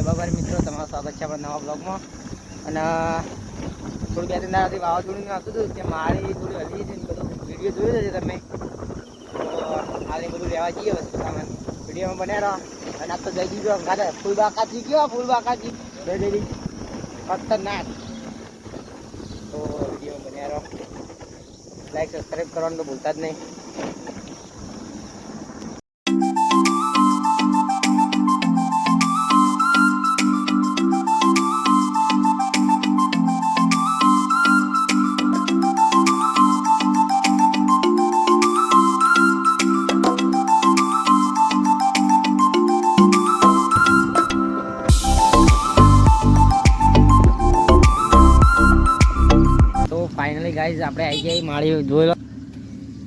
બબર મિત્રો, તમારું સ્વાગત છે આપણા નવા બ્લોગમાં. અને થોડું 2-3 દાડાથી વાવાઝોડું આવતું હતું કે મારી થોડી હલી છે ને બધું વિડીયો જોયો છે તમે. તો હાલ બધું લેવા જઈએ વસ્તુ સામાન વિડીયોમાં બન્યા રહો. અને આ તો જઈ દીધું અંગાતે ફૂલ બાકાજી ગયો, ફૂલ બાકાજી જઈ ખતરનાક. તો વિડીયોમાં બન્યા રહો, લાઈક સબસ્ક્રાઈબ કરવાનું તો ભૂલતા જ નહીં. ફાઇનલી ગાઈઝ આપણે આવી ગયા માળી જોઈ લો.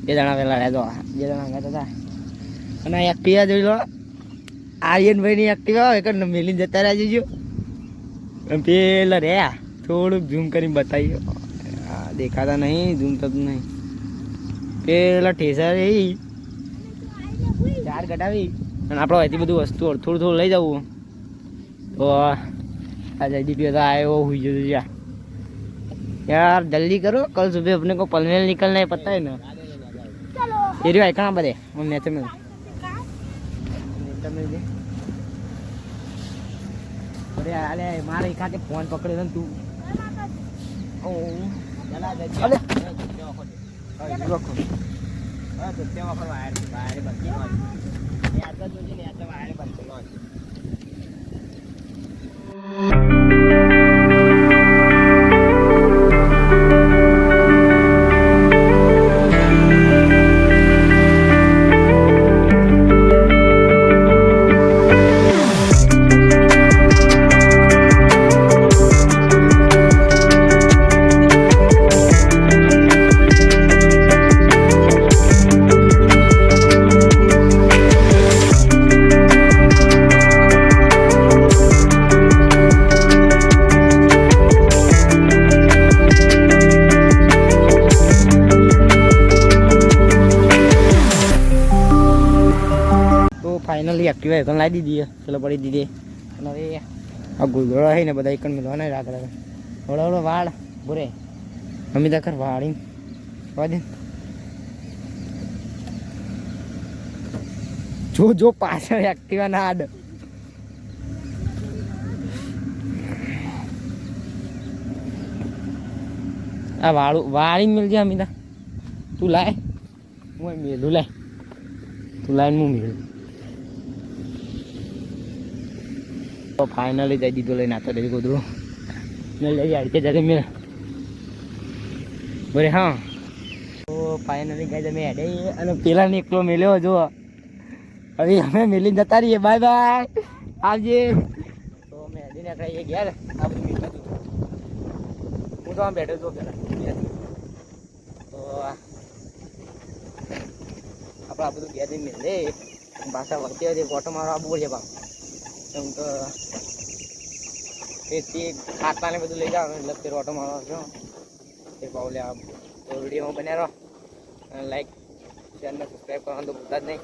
2 જણા પહેલાં રહેતો 2 જણા ગયા હતા. અને એક્ટિવા જોઈ લો, આર્યનભાઈની એક્ટિવા એક મેલીને જતા રહ્યા જજો. પેલા રહ્યા થોડુંક ઝૂમ કરીને બતાવીએ, દેખાતા નહીં, ઝૂમ થતું નહીં. પેલા ઠેસા રહી 4 ઘટાવી અને આપણે અહીંથી બધું વસ્તુ થોડું થોડું લઈ જવું. તો આ જયદીપ હતા આવ્યો हुई जो यार जल्दी करो, कल सुबह अपने को पनवेल निकलना है, पता है ना. ये रही कहाँ बड़े और नेचर में अरे अरे मारे खा के फोन पकड़े ना तू. ओ अरे रखो तो तेवा पर बाहर बच्ची नो यार तो तुझे नहीं आता बाहर बच्ची नो. फाइनली एक्टिवा एक लाई दीदी है, चलो पड़ी दीदी. अब गुड़गोड़ा है ना बता एक मिलवा नहीं रात रहा थोड़ा थोड़ा वाड़ बुरे मम्मी तक वाड़ी दिन जो जो पास एक्टिवा ना आड आ वाड़ू वाड़ी मिल जाए अमिता तू लाए मैं मेलू लाए तू लाए मुँह मेल. तो फाइनली जय दीदो लेना तो देखो दो मिल जाइए अड़के जगह मिल बोले हाँ. तो फाइनली गए मैं हेडे અને પેલા ને એકલો મેલ્યો જો હવે અમે મેલી જતા રહીએ. બાય બાય આવજે. તો અમે હેડીને કહીએ ઘેર આ બધું મેળવા દીધું. હું તો આમ બેઠો હતો પેલા. તો આપણે આ બધું ઘેર જઈને મેળે પાછા વખતે ફોટો મારવા આવવું છે બાપ. એમ તો તે ખાતાને બધું લઈ જાવ એટલે ફેર ઓટો મારવા છો તે ભાવ લે. તો વિડીયોમાં બન્યા રહો અને લાઈક ચેનલને સબસ્ક્રાઈબ કરવાનું તો ભૂલતા જ નહીં.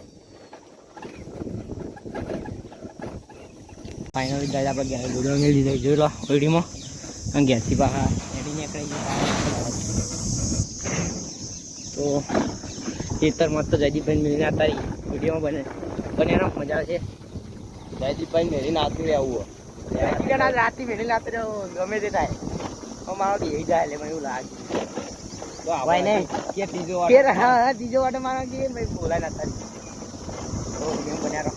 ફાઇનલી ગાય આપણે ઘેર વિડીયો મેળવી દીધો જોઈ લો વિડીયોમાં અને ઘેરથી બહાર એડીને નીકળી ગયા. તો ખેતરમાં તો જયદીપભાઈ મેળવીને આવતા રહી વિડીયોમાં બને મજા આવશે. જયદીપભાઈ મેળીને આવતું રહેવું રાતથી મેળીને આવતું રહેવું ગમે તે થાય મારો દેવી જાય એટલે મને એવું લાગે. તો ભાઈ નહીં કે ત્રીજો વાટો મારો કે ભાઈ બોલાય ના તારી. તો બન્યા રહો.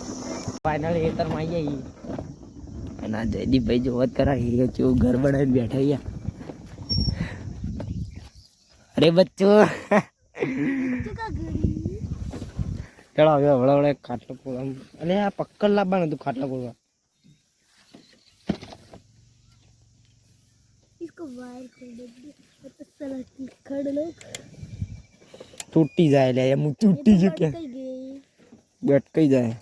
ફાઇનલી ખેતરમાં આવી જાય અને જયદીપભાઈ જો વાત કરાય કેવું ઘર બનાવીને બેઠા અહીંયા. અરે બચ્ચો ચલો હવે હવડે ખાટલો પોળવા અને આ પક્કડ લાવવાનું હતું ખાટલા પોળવા. તૂટી જાય લે એમ તૂટી ગયું કે ગટકાઈ જાય.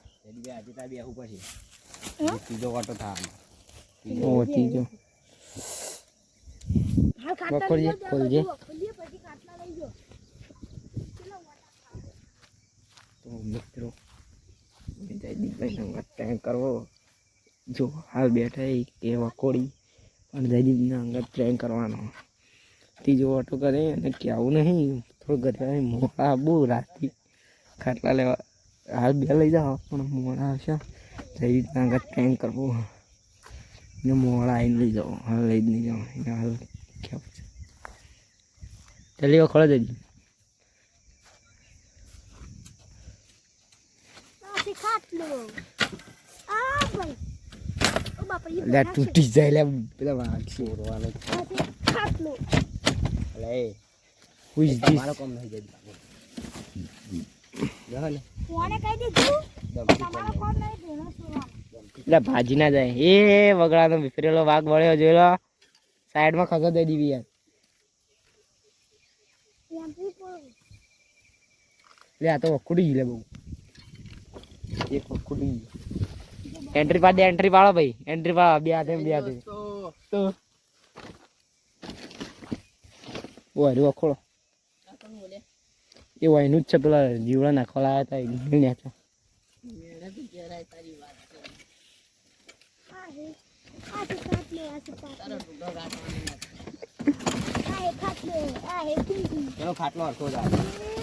ત્રીજો વાટો થાય ત્રીજો ખોલજે. તો મિત્રો જયદીપભાઈ વાત કરવો જો હાલ બેઠા કે વકોડી પણ જયદીપના અંગત ટ્રેન કરવાનો ત્રીજો ઓટો કરે અને કેવું નહીં થોડું ઘરે મોડા બહુ રાતથી ખાટલા લેવા હાલ બે લઈ જાઓ પણ મોડા આવશે જયદીપના અંગત ટ્રેન કરવું ને મોડા આવીને લઈ જાઓ હાલ લઈ જ નહીં જાઓ એને હાલ કેવું છે ચાલી ખોળો જઈ તૂટી જાય પેલા વાઘ શોરવાનો ભાજી ના જાય એ વગડાનો વિફરેલો વાઘ વળ્યો જોયેલો સાઈડમાં ખસો દઈ દીધી યાર લે આ તો વખુડી ગઈ લે બહુ એક વખુડી એન્ટ્રી પાડ દે એન્ટ્રી પાડો ભાઈ એન્ટ્રી પાડો બે હાથે તો ઓય ખોળો એ વાયનું જ છે પેલા જીવડા નાખવા લાવ્યા હતા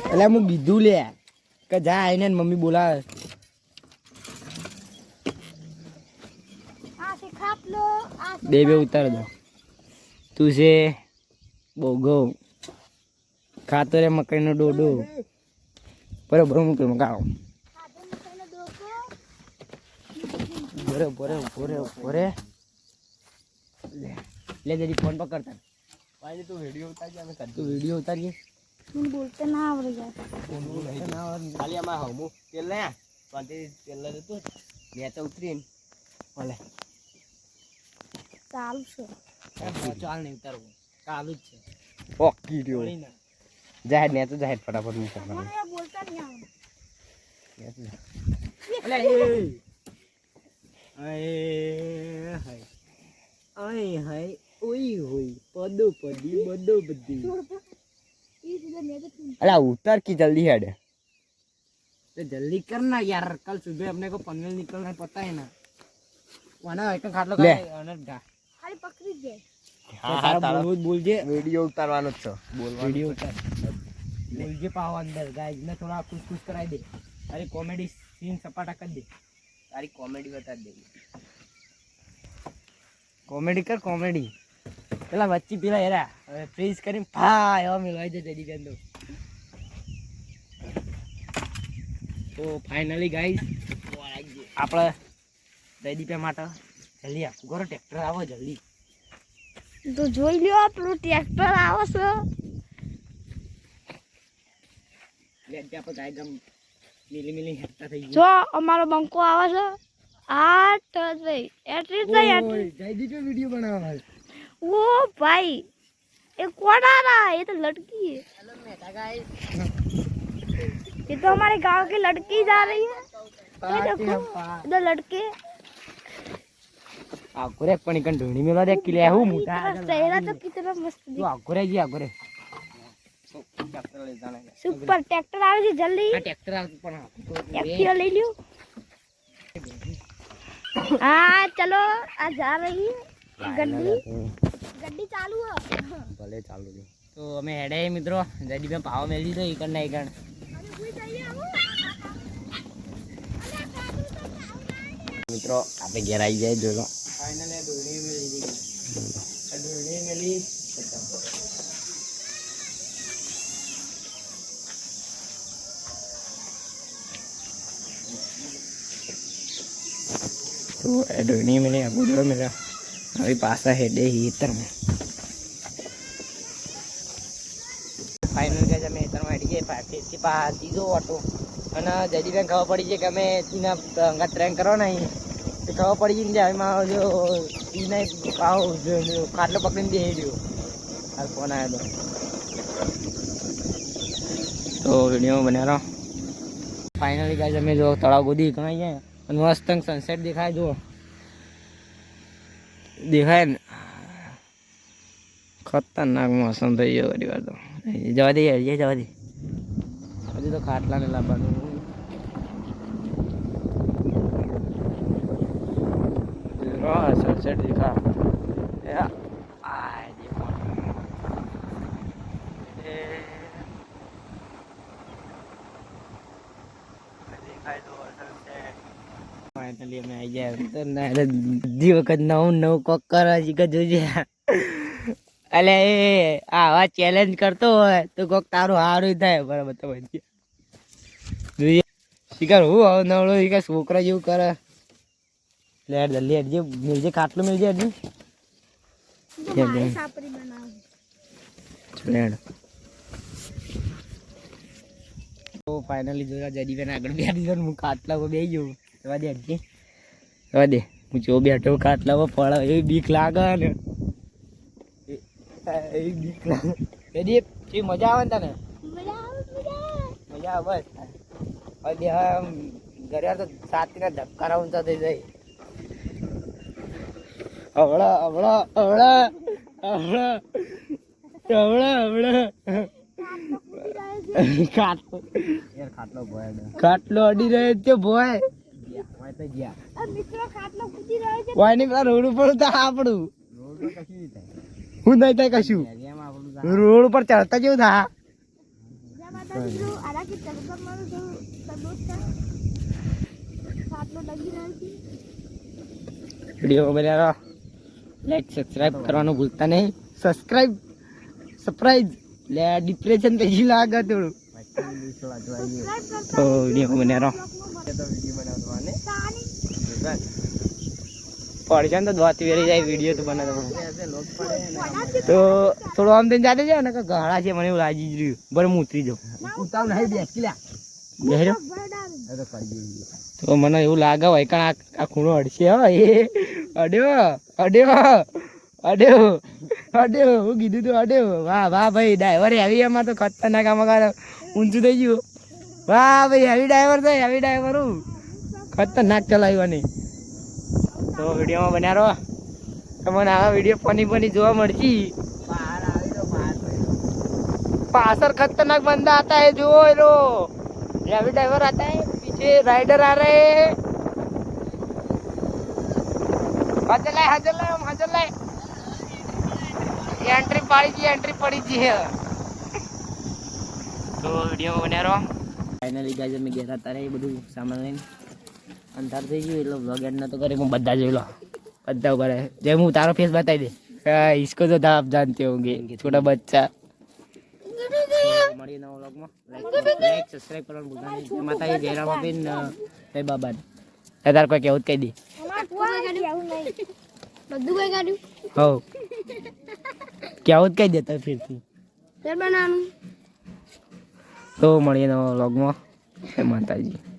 એટલે હું કીધું લે કે જા આવીને મમ્મી બોલાવે બે ઉતાર દો તું છે બોગો ખાતો રે મકાઈનો ડોડો બરોબર મૂકે મગાવો ભરે લે જરી ફોન પકડતા ભાઈ તું વિડીયો ઉતારીએ મને બોલતા ના આવડે યાર ખાલી આમાં હમું તેલ લે તેલ લે તું લે તો ઉતરીને ભલે ચાલુ છે ચાલ નહીં ઉતારવું ચાલુ જ છે ઓકી રહ્યો જાહેર ને તો જાહેર ફટાફટ મૂકે મને બોલતા નહીં આવડે ઓય હોય પદો પડી બડો બધી અલા उतर की जल्दी हेड तो जल्दी करना यार कल सुबह अपने को पनवेल निकलना है पता है ना वरना एक खाटलो का खाली पकड़ी दे हां तारा बोल जे वीडियो उतारવાનો છે બોલવાનો वीडियो उतार बोल जे पाव अंदर गाइस ने थोड़ा कुछ कुछ कराई दे अरे कॉमेडी सीन सपाटा कर दे तारी कॉमेडी बता दे कॉमेडी कर कॉमेडी પેલા વચ્ચી પેલા હેરા ફ્રીઝ કરીને ફા એવા મેળવાઈ જાય જડી બેન તો ફાઇનલી ગાઈસ આપણે જયદીપ માટે જલ્દી આપું કરો ટ્રેક્ટર આવો જલ્દી તો જોઈ લ્યો આપણું ટ્રેક્ટર આવે છે લેટ આપણે ગાય ગમ મિલી મિલી હેરતા થઈ ગઈ જો અમારો બંકો આવે છે આ તો ભાઈ એટ્રી થઈ જયદીપે વિડિયો બનાવવા वो भाई ये कौन आ रहा है? ये तो लड़की है। हेलो मेटा गाइस ये तो हमारे गांव की लड़की जा रही है ये देखो इधर लड़के आगोरे पण कन ढोणी मेला देख के ले हूं मोटा चेहरा तो कितना मस्त है। आगोरे जी आगोरे ट्रैक्टर ले जाने सुपर ट्रैक्टर आवे છે જલ્દી આ ટ્રેક્ટર આવે પણ एक्टिवा ले लियो हां चलो आ जा रही है गड्डी चालू है भले चालू है तो हमें हेडे मित्रों जयदीप में पाव मेली तो इकन नहीं इकन मित्रों आपे घेर आई जाए जो लो फाइनल है ढोली मेली तो ढोली मेली अब जो मेरा अभी पासा हेडे हीटर में फाइनल के जमे हीटर में हेड के फिर पास तीजो ऑटो અને જયદીપને ખબર પડી છે કે અમે તીના અંગા ટ્રેન કરો નહીં તો ખબર પડી ગઈ ને એમાં જો તીને પાવ ખાટલો પકડીને દે રહ્યો હાલ ફોન આવ્યો તો વિડીયો બનાવો ફાઇનલી ગાઈસ અમે જો તળાવ ગોદી કણાઈ જાય અને મસ્ત સનસેટ દેખાય જો દેખાય ને ખતરનાક મોસમ થઈ ગયો ઘણી વાર તો જવા દે જવા દે હજુ તો ખાટલા ને લાવવાનું हाँ सनसेट दिखा या फाइनली અમે આવી ગયા તો ના બધી વખત નવું કોક કરવા કે જોજે અલે એ આવા ચેલેન્જ કરતો હોય તો કોક તારું હારું થાય બરાબર તો જોઈએ શિકાર હું આવ નવડો શિકાર છોકરા જેવું કરે લેટ જલ્દી હેડજે મિલજે ખાટલું મિલજે હેડજે તો ફાઇનલી જોયા જડી બેન આગળ બેઠી છે હું ખાટલા પર બેસી ગયો રવા દે હેડજે રવા દે હું જો બેઠો ખાટલા પર પડે એવી બીક લાગે ને એવી બીક લાગે એડી એ મજા આવે ને તને મજા આવે બસ હવે ઘરે તો સાતીના ધક્કા રાઉન્ડ થઈ જાય હવળા હવળા હવળા હવળા હવળા હવળા ખાટલો અડી રહ્યો છે ભોય રોડ ઉપર આપણું હું નહીં થાય કશું રોડ ઉપર ચડતા જેવું થા વિડીયો બનાવો લાઈક સબસ્ક્રાઇબ કરવાનું ભૂલતા નહીં સબસ્ક્રાઇબ લે ડિપ્રેશન થઈ લાગે થોડું તો વિડીયો બનાવો પડશે ને તો દોતી વેરી જાય વિડીયો તો બનાવતો તો થોડું આમ થઈને જાતે જાય ને કે ગહડા છે મને એવું લાગી જ રહ્યું બરાબર હું ઉતરી જાઉં તો મને એવું લાગે હોય કારણ આ ખૂણો અડશે હો એ અડ્યો અડ્યો અડ્યો અડ્યો હું કીધું તું અડ્યો વાહ વાહ ભાઈ ડ્રાઈવર હેવી એમાં તો ખતરનાક આમાં ઊંચું થઈ ગયું વાહ ભાઈ હેવી ડ્રાઈવર હું ખતરનાક ચલાવ્યો તો વિડીયોમાં બન્યા રહો તમને આવા વિડીયો ફની જોવા મળશે पासर खतरनाक बंदा आता है जो लो ड्राइवर ड्राइवर आता है पीछे राइडर आ रहे हैं हजल एंट्री पड़ी जी है तो वीडियो में बने रहो फाइनली गाइस અમે ગયા હતા એ બધું સામાન લઈને અંધાર થઈ ગયું એટલે વ્લોગ એન્ડ નતો કરે હું બધા જોઈ લો બધા ઉપર જે હું તારો ફેસ બતાવી દે इसको तो आप जानते होंगे छोटा बच्चा મળીએ નવા વ્લોગમાં લાઈક સબસ્ક્રાઇબ કરવાનું ભૂલતા નહીં જય માતાજી જય રામાપીર જય બાબા તાર કોઈ કેવું કહી દે બધું કઈ કાઢ્યું હો કેવું કહી દેતા ફિરથી તો મળીએ નવા વ્લોગમાં જય માતાજી